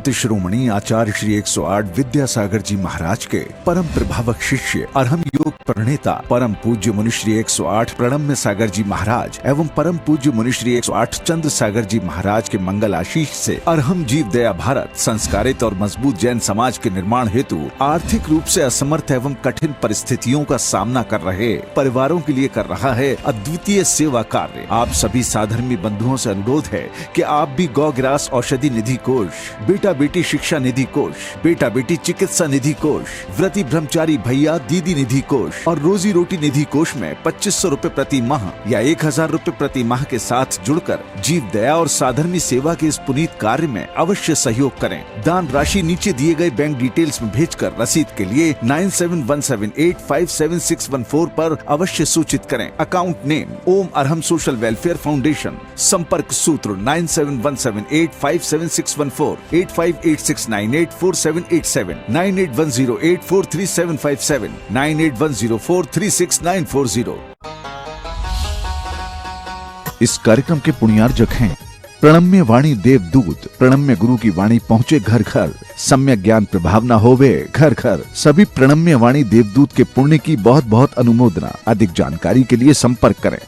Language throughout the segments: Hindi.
संत श्रोमणी आचार्य श्री 108 विद्यासागर जी महाराज के परम प्रभावक शिष्य अरहम योग प्रणेता परम पूज्य मुनि श्री 108 प्रणम्य सागर जी महाराज एवं परम पूज्य मुनि श्री 108 चंद्र सागर जी महाराज के मंगल आशीष से अरहम जीव दया भारत संस्कारित और मजबूत जैन समाज के निर्माण हेतु आर्थिक रूप से असमर्थ एवं कठिन परिस्थितियों का सामना कर रहे परिवारों के लिए कर रहा है अद्वितीय सेवा कार्य। आप सभी साधर्मी बंधुओं से अनुरोध है कि आप भी गौग्रास औषधि निधि कोष, बेटा बेटी शिक्षा निधि कोष, बेटा बेटी चिकित्सा निधि कोष, व्रती ब्रह्मचारी भैया दीदी निधि कोष और रोजी रोटी निधि कोष में 2500 रूपए प्रति माह या 1000 रूपए प्रति माह के साथ जुड़कर जीव दया और साधर्मी सेवा के इस पुनीत कार्य में अवश्य सहयोग करें। दान राशि नीचे दिए गए बैंक डिटेल्स में भेजकर रसीद के लिए 9717857614 पर अवश्य सूचित करें। अकाउंट नेम ओम अरहम सोशल वेलफेयर फाउंडेशन। संपर्क सूत्र 9717857614, 8586984787, 9810843757, 9810436940। इस कार्यक्रम के पुण्यार्जक हैं प्रणम्य वाणी देवदूत। प्रणम्य गुरु की वाणी पहुँचे घर घर, सम्यक ज्ञान प्रभावना होवे घर घर। सभी प्रणम्य वाणी देवदूत के पुण्य की बहुत बहुत अनुमोदना। अधिक जानकारी के लिए संपर्क करें।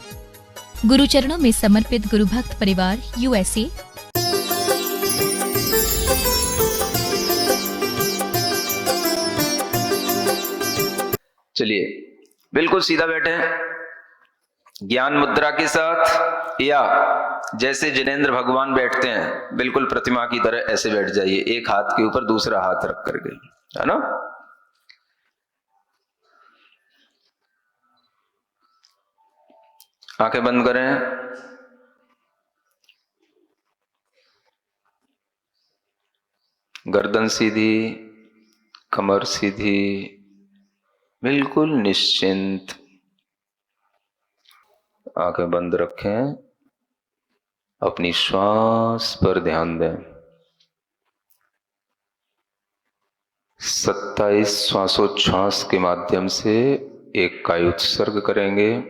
गुरु चरणों में समर्पित गुरु भक्त परिवार USA। चलिए बिल्कुल सीधा बैठे, ज्ञान मुद्रा के साथ, या जैसे जिनेंद्र भगवान बैठते हैं बिल्कुल प्रतिमा की तरह ऐसे बैठ जाइए, एक हाथ के ऊपर दूसरा हाथ रख करके, है ना। आंखें बंद करें। गर्दन सीधी, कमर सीधी, बिल्कुल निश्चिंत। आंखें बंद रखें, अपनी श्वास पर ध्यान दें। 27 श्वासोच्छ्वास के माध्यम से एक कायोत्सर्ग करेंगे।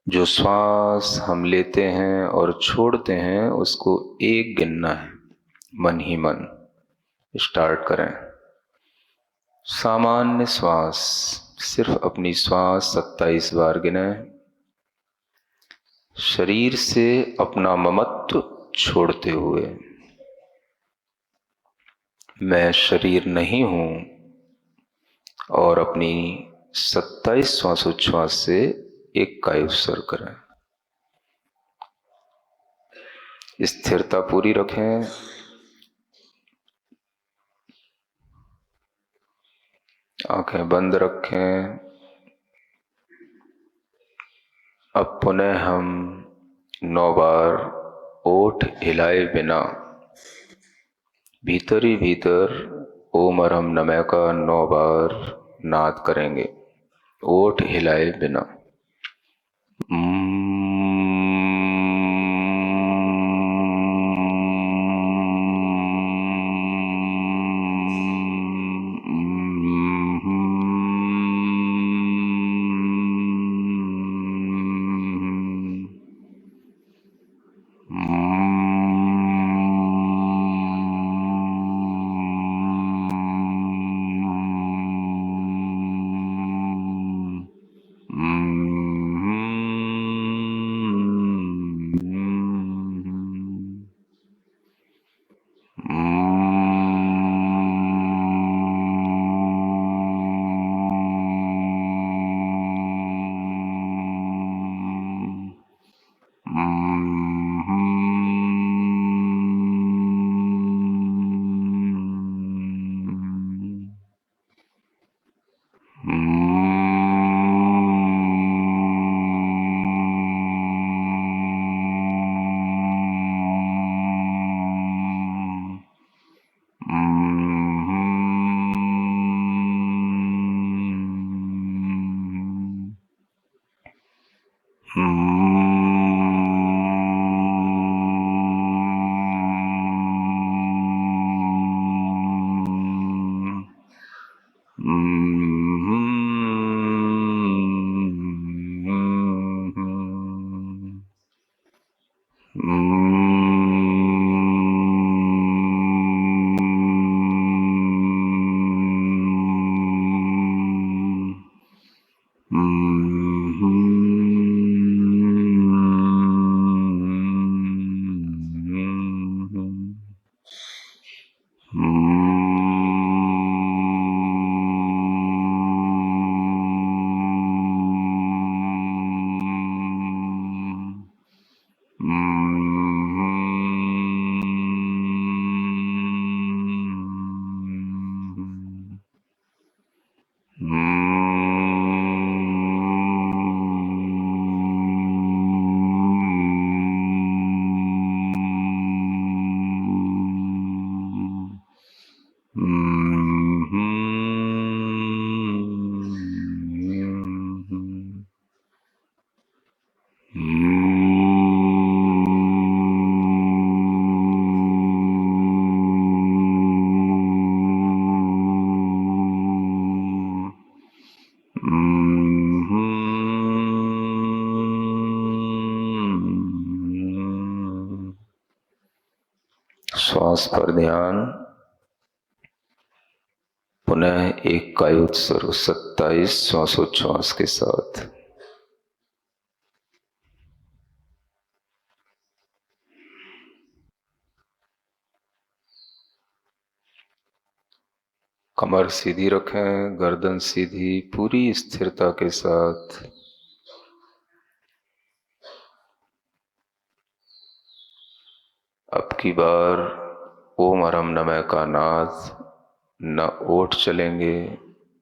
जो श्वास हम लेते हैं और छोड़ते हैं उसको एक गिनना है, मन ही मन। स्टार्ट करें। सामान्य श्वास, सिर्फ अपनी श्वास 27 बार गिनें। शरीर से अपना ममत्व छोड़ते हुए, मैं शरीर नहीं हूं, और अपनी 27 श्वासोच्छ्वास से एक कायोत्सर्ग करें। स्थिरता पूरी रखें। आंखें बंद रखें। अब पुनः हम 9 बार ओठ हिलाए बिना भीतर ही भीतर ओम अरहम नमः का 9 बार नाद करेंगे, ओठ हिलाए बिना। श्वास पर ध्यान। पुनः एक कायोत्सर्ग 27 श्वासोच्छ्वास के साथ। कमर सीधी रखें, गर्दन सीधी, पूरी स्थिरता के साथ। अब की बार ओम अरहम नमः का नाद न ओठ चलेंगे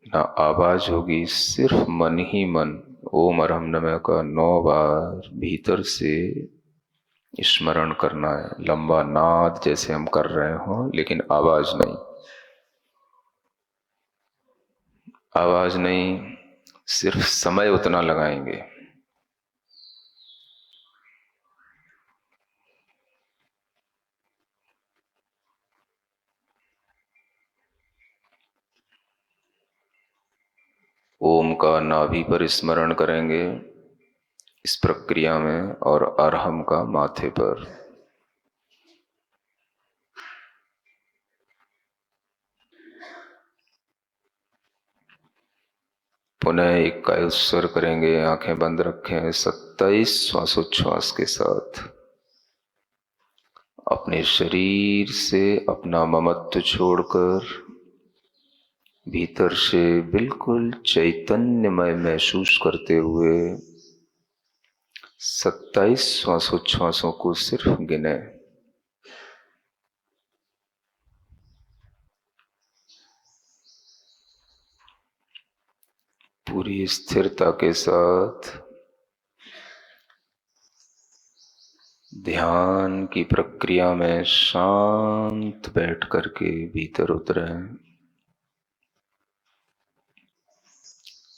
न आवाज होगी, सिर्फ मन ही मन ओम अरहम नमः का 9 बार भीतर से स्मरण करना है। लंबा नाद जैसे हम कर रहे हों, लेकिन आवाज नहीं। आवाज नहीं, सिर्फ समय उतना लगाएंगे। ओम का नाभि पर स्मरण करेंगे इस प्रक्रिया में, और अरहम का माथे पर। पुनः एक कायोत्सर्ग करेंगे, आंखें बंद रखें 27 श्वासोच्छ्वास के साथ। अपने शरीर से अपना ममत्व छोड़कर भीतर से बिल्कुल चैतन्यमय महसूस करते हुए 27 श्वासोच्छ्वासों को सिर्फ गिने। पूरी स्थिरता के साथ ध्यान की प्रक्रिया में शांत बैठ करके भीतर उतरें।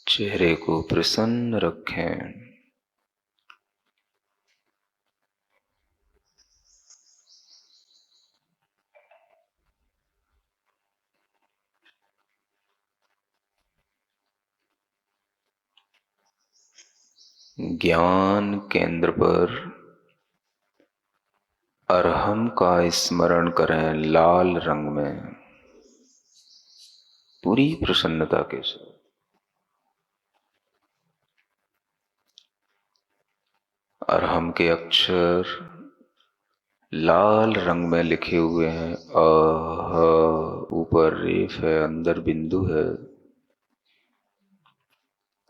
चेहरे को प्रसन्न रखें। ज्ञान केंद्र पर अरहम का स्मरण करें लाल रंग में, पूरी प्रसन्नता के साथ। अरहम के अक्षर लाल रंग में लिखे हुए हैं। ऊपर रेफ है, अंदर बिंदु है।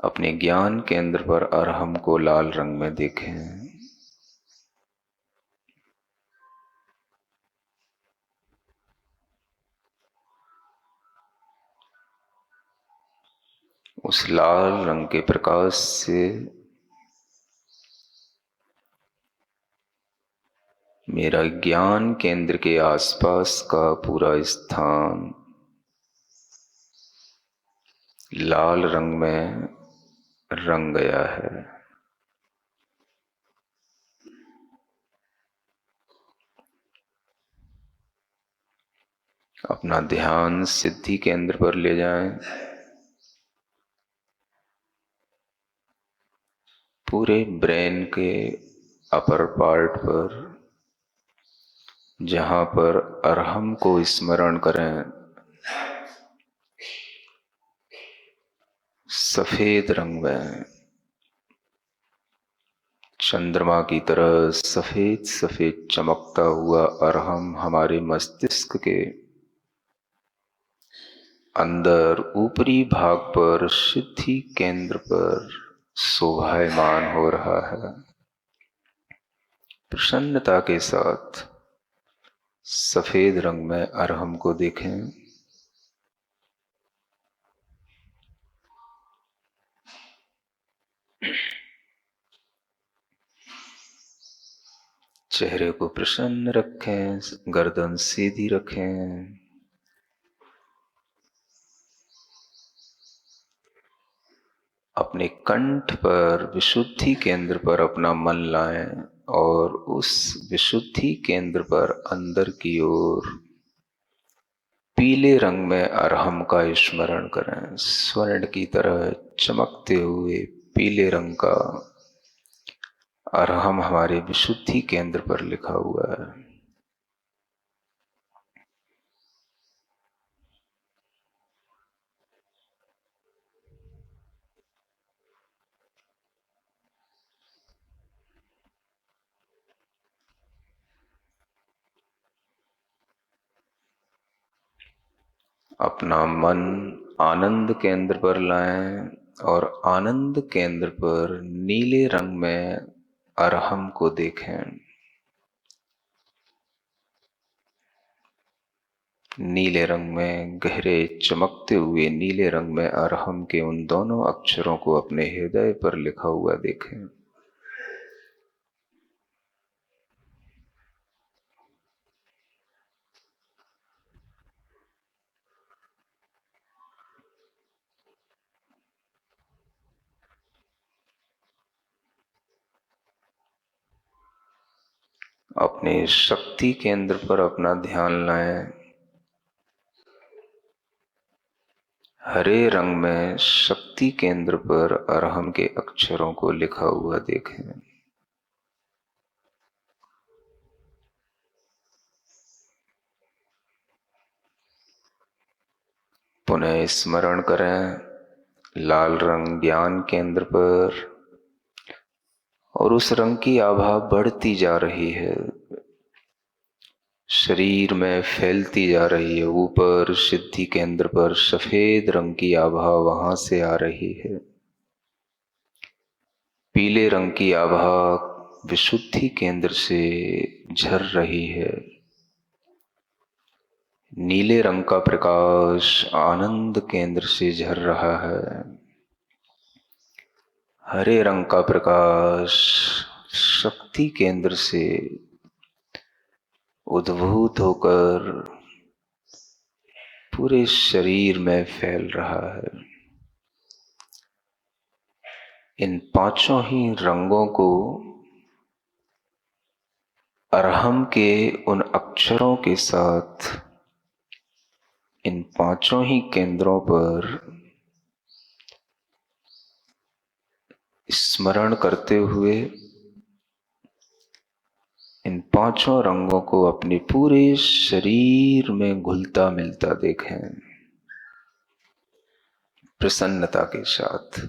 अपने ज्ञान केंद्र पर अरहम को लाल रंग में देखें। उस लाल रंग के प्रकाश से मेरा ज्ञान केंद्र के आसपास का पूरा स्थान लाल रंग में रंग गया है। अपना ध्यान सिद्धि केंद्र पर ले जाएं। पूरे ब्रेन के अपर पार्ट पर, जहां पर अरहम को स्मरण करें, सफेद रंग में चंद्रमा की तरह सफेद सफेद चमकता हुआ अरहम हमारे मस्तिष्क के अंदर ऊपरी भाग पर सिद्धि केंद्र पर शोभायमान हो रहा है। प्रसन्नता के साथ सफेद रंग में अरहम को देखें। चेहरे को प्रसन्न रखें, गर्दन सीधी रखें। अपने कंठ पर विशुद्धि केंद्र पर अपना मन लाएं और उस विशुद्धि केंद्र पर अंदर की ओर पीले रंग में अरहम का स्मरण करें। स्वर्ण की तरह चमकते हुए पीले रंग का अरहम हमारे विशुद्धि केंद्र पर लिखा हुआ है। अपना मन आनंद केंद्र पर लाएं और आनंद केंद्र पर नीले रंग में अरहम को देखें। नीले रंग में, गहरे चमकते हुए नीले रंग में अरहम के उन दोनों अक्षरों को अपने हृदय पर लिखा हुआ देखें। अपने शक्ति केंद्र पर अपना ध्यान लाएं। हरे रंग में शक्ति केंद्र पर अरहम के अक्षरों को लिखा हुआ देखें। पुनः स्मरण करें लाल रंग ज्ञान केंद्र पर, और उस रंग की आभा बढ़ती जा रही है, शरीर में फैलती जा रही है। ऊपर सिद्धि केंद्र पर सफेद रंग की आभा वहां से आ रही है। पीले रंग की आभा विशुद्धि केंद्र से झर रही है। नीले रंग का प्रकाश आनंद केंद्र से झर रहा है। हरे रंग का प्रकाश शक्ति केंद्र से उद्भूत होकर पूरे शरीर में फैल रहा है। इन पांचों ही रंगों को अरहम के उन अक्षरों के साथ इन पांचों ही केंद्रों पर स्मरण करते हुए इन पांचों रंगों को अपने पूरे शरीर में घुलता मिलता देखें प्रसन्नता के साथ।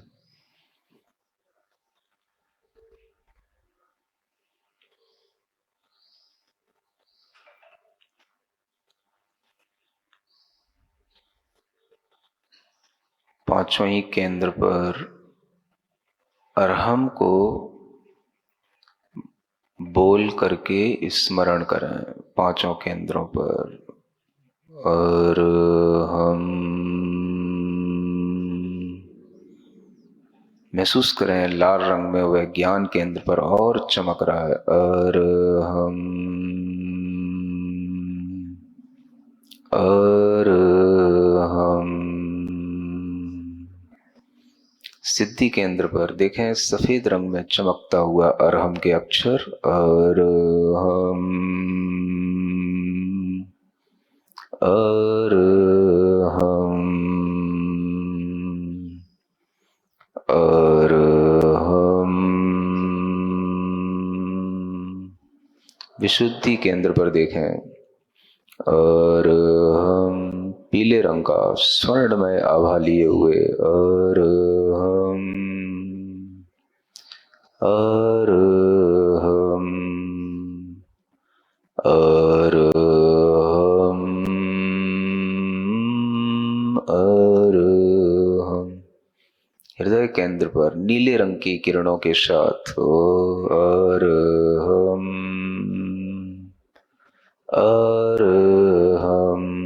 पांचों ही केंद्र पर अरहम को बोल करके स्मरण करें। पांचों केंद्रों पर अरहम महसूस करें। लाल रंग में वह ज्ञान केंद्र पर और चमक रहा है। अरहम अरहम। सिद्धि केंद्र पर देखें सफेद रंग में चमकता हुआ अरहम के अक्षर अरहम अरहम अरहम। विशुद्धि केंद्र पर देखें अरहम। पीले रंग का स्वर्णमय आभा लिए हुए अरहम अरहम अरहम अरहम। हृदय केंद्र पर नीले रंग की किरणों के साथ अरहम अरहम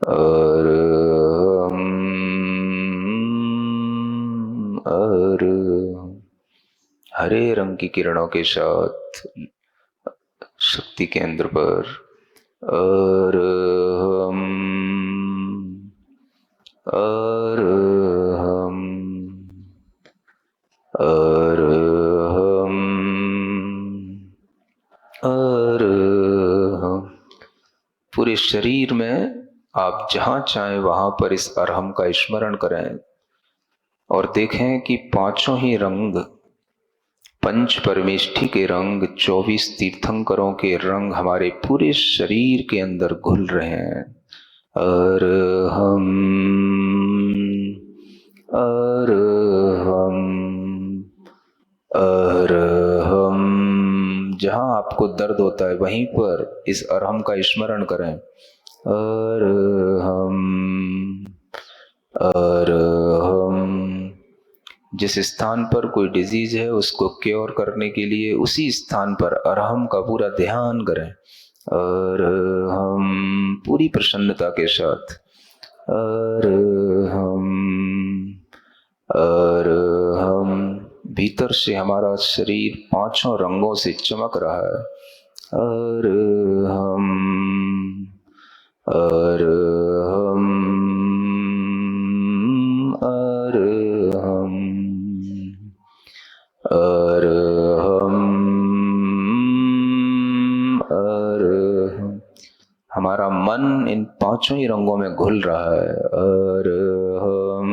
अरहम अरहम। हरे रंग की किरणों के साथ शक्ति केंद्र पर अरहम अरहम अरहम अरहम। पूरे शरीर में आप जहां चाहें वहां पर इस अरहम का स्मरण करें और देखें कि पांचों ही रंग, पंच परमेष्ठी के रंग, 24 तीर्थंकरों के रंग हमारे पूरे शरीर के अंदर घुल रहे हैं। अरहम अरहम अरहम। जहां आपको दर्द होता है वहीं पर इस अरहम का स्मरण करें। अरहम अरहम। जिस स्थान पर कोई डिजीज है उसको क्योर करने के लिए उसी स्थान पर अरहम का पूरा ध्यान करें। अरहम, पूरी प्रसन्नता के साथ। अरहम अरहम। भीतर से हमारा शरीर पांचों रंगों से चमक रहा है। अरहम अरहम अरहम अरहम अरहम। हमारा मन इन पांचों ही रंगों में घुल रहा है। अरहम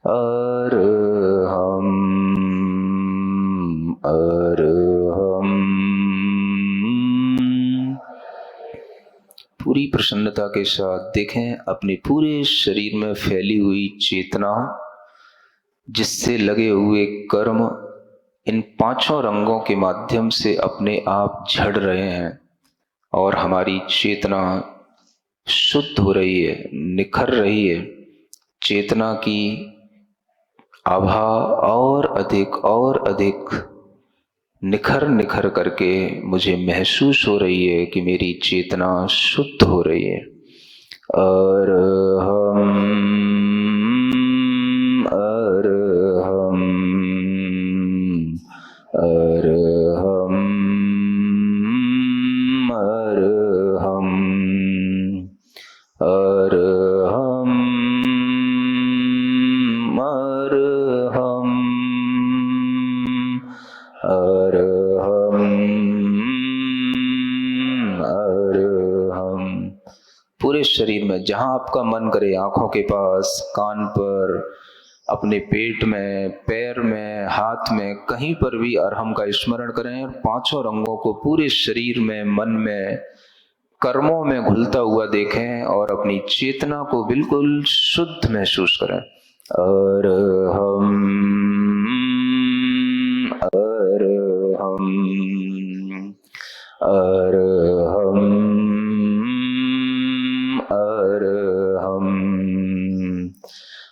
अरहम अरहम। पूरी प्रसन्नता के साथ देखें अपने पूरे शरीर में फैली हुई चेतना, जिससे लगे हुए कर्म इन पांचों रंगों के माध्यम से अपने आप झड़ रहे हैं और हमारी चेतना शुद्ध हो रही है, निखर रही है। चेतना की आभा और अधिक निखर निखर करके मुझे महसूस हो रही है कि मेरी चेतना शुद्ध हो रही है। अरहम अरहम अरहम अरहम अरहम अरहम अरहम। पूरे शरीर में जहां आपका मन करे, आंखों के पास, कान पर, अपने पेट में, पैर में, हाथ में, कहीं पर भी अरहम का स्मरण करें और पांचों रंगों को पूरे शरीर में, मन में, कर्मों में घुलता हुआ देखें और अपनी चेतना को बिल्कुल शुद्ध महसूस करें। अरहम अरहम अरहम अरहम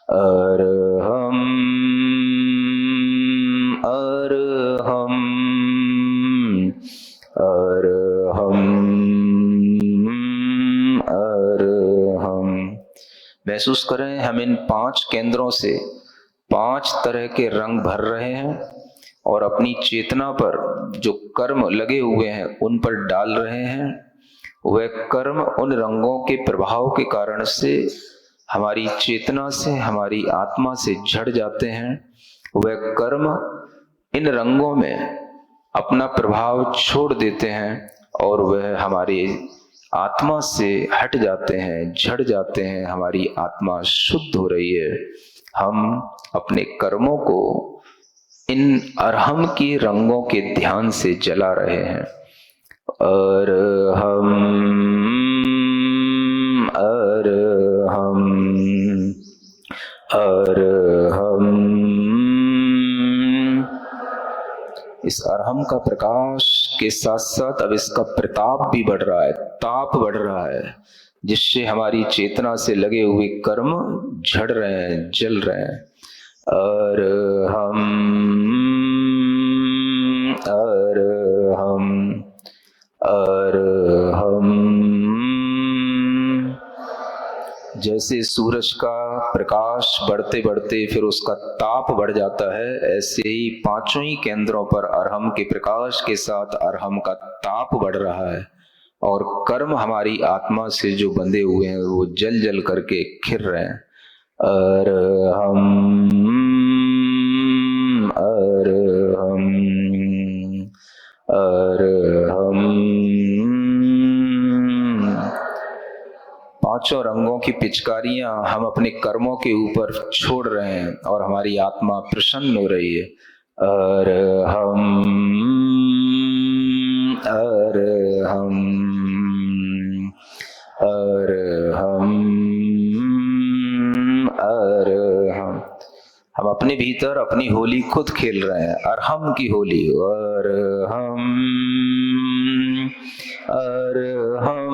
अरहम अरहम अरहम अरहम। महसूस करें हम इन 5 केंद्रों से 5 तरह के रंग भर रहे हैं और अपनी चेतना पर जो कर्म लगे हुए हैं उन पर डाल रहे हैं। वह कर्म उन रंगों के प्रभाव के कारण से हमारी चेतना से, हमारी आत्मा से झड़ जाते हैं। वह कर्म इन रंगों में अपना प्रभाव छोड़ देते हैं और वह हमारी आत्मा से हट जाते हैं, झड़ जाते हैं। हमारी आत्मा शुद्ध हो रही है। हम अपने कर्मों को इन अरहम के रंगों के ध्यान से जला रहे हैं। अरहम अरहम अरहम। इस अरहम का प्रकाश के साथ साथ अब इसका प्रताप भी बढ़ रहा है, ताप बढ़ रहा है, जिससे हमारी चेतना से लगे हुए कर्म झड़ रहे हैं, जल रहे हैं। अरहम अरहम अरहम। जैसे सूरज का प्रकाश बढ़ते बढ़ते फिर उसका ताप बढ़ जाता है, ऐसे ही 5 ही केंद्रों पर अरहम के प्रकाश के साथ अरहम का ताप बढ़ रहा है और कर्म हमारी आत्मा से जो बंधे हुए हैं वो जल जल करके खिर रहे हैं। अरहम अरहम अरहम। 5 रंगों की पिचकारियां हम अपने कर्मों के ऊपर छोड़ रहे हैं और हमारी आत्मा प्रसन्न हो रही है। अरहम अरहम अरहम अरहम। हम अपने भीतर अपनी होली खुद खेल रहे हैं, अरहम की होली। अरहम अरहम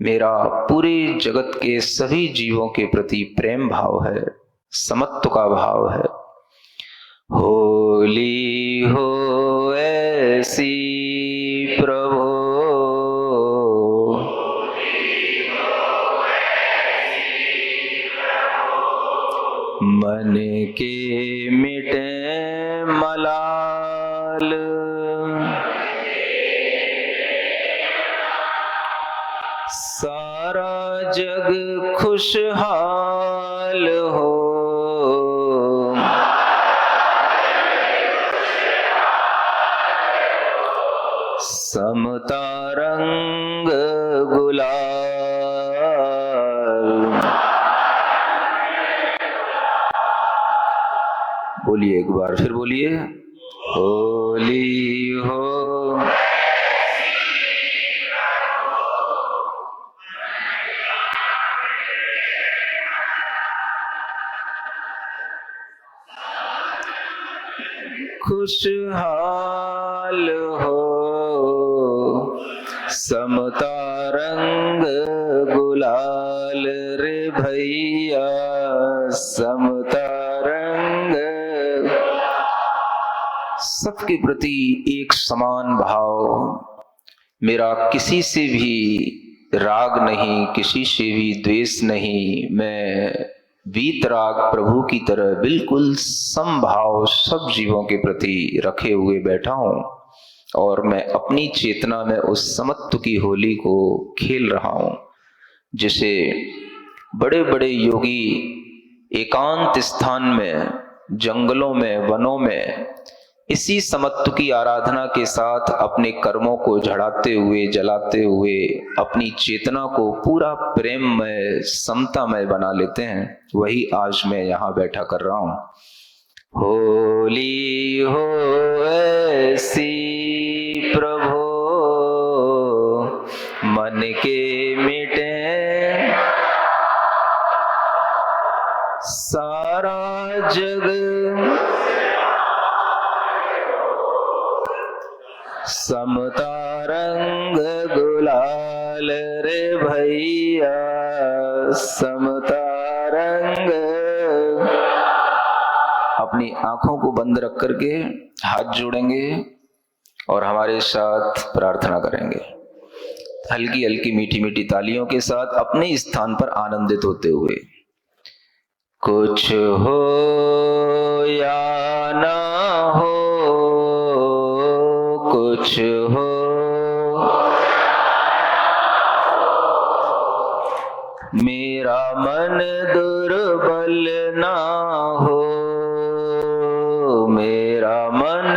मेरा पूरे जगत के सभी जीवों के प्रति प्रेम भाव है, समत्व का भाव है। होली हो ऐसी प्रभु, मन के मिटे मलाल, सारा जग खुशहाल हो। समता रंग गुलाल। बोलिए एक बार फिर बोलिए, होली हो खुशहाल हो, समता रंग गुलाल रे भैया, समता रंग। सबके प्रति एक समान भाव। मेरा किसी से भी राग नहीं, किसी से भी द्वेष नहीं। मैं वीतराग प्रभु की तरह बिल्कुल समभाव सब जीवों के प्रति रखे हुए बैठा हूं और मैं अपनी चेतना में उस समत्व की होली को खेल रहा हूं। जिसे बड़े बड़े योगी एकांत स्थान में, जंगलों में, वनों में इसी समत्व की आराधना के साथ अपने कर्मों को झड़ाते हुए, जलाते हुए अपनी चेतना को पूरा प्रेममय, समतामय बना लेते हैं। वही आज मैं यहाँ बैठा कर रहा हूं। होली हो ऐसी प्रभु, मन के मिटे सारा जग, समता रंग गुलाल रे भैया, समता रंग। अपनी आंखों को बंद रख करके हाथ जोड़ेंगे और हमारे साथ प्रार्थना करेंगे। हल्की हल्की मीठी मीठी तालियों के साथ अपने स्थान पर आनंदित होते हुए। कुछ हो या ना हो, कुछ हो मेरा मन दुर्बल ना हो, मेरा मन।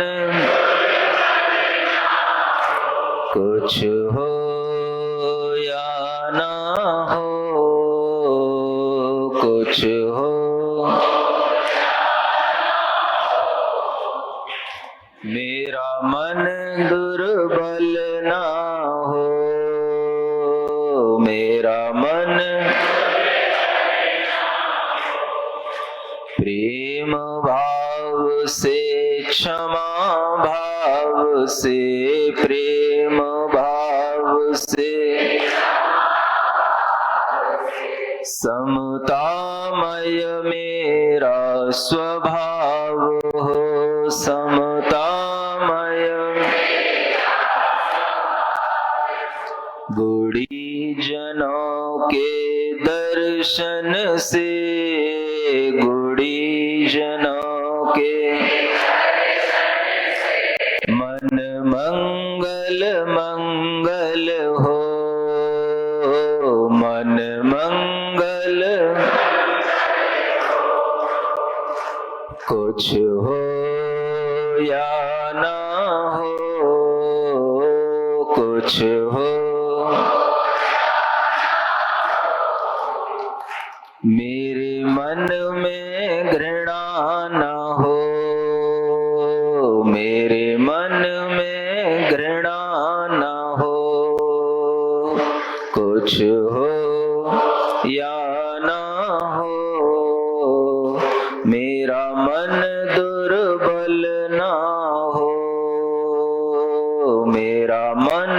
कुछ हो या ना हो, कुछ हो मेरा मन दुर्बल ना हो, मेरा मन। प्रेम भाव से, क्षमा भाव से, प्रेम भाव से, समतामय मेरा स्वभाव हो, समतामय। गुड़ी जनों के दर्शन से, गुड़ी जनों के मन मंगल मंगल हो, मन मंगल। कुछ हो या ना हो, कुछ हो मेरे मन में घृणा ना हो, मेरे मन में घृणा ना हो। कुछ हो या ना हो, मेरा मन दुर्बल ना हो, मेरा मन।